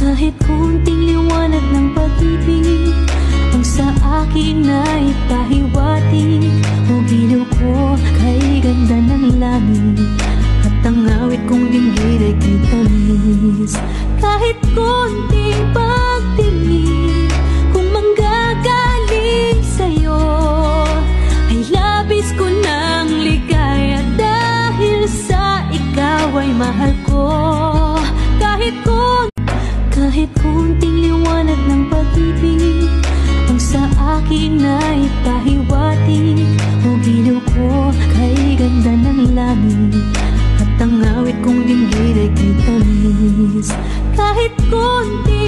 Kahit konting liwanag ng pag-ibig ang sa akin ay pahiwatig. O giliw ko kay ganda ng langit, at ang awit kong dinggin ay kitamis. Kahit konting pagtingin kung manggagaling sa'yo, ay labis ko ng ligaya dahil sa ikaw ay mahal ko. Kahit konting liwanag ng pag-ibig ang sa akin ay pahiwatig. O giliw ko kay ganda ng langit, at ang awit kong dinggin ay kitamis. Kahit konting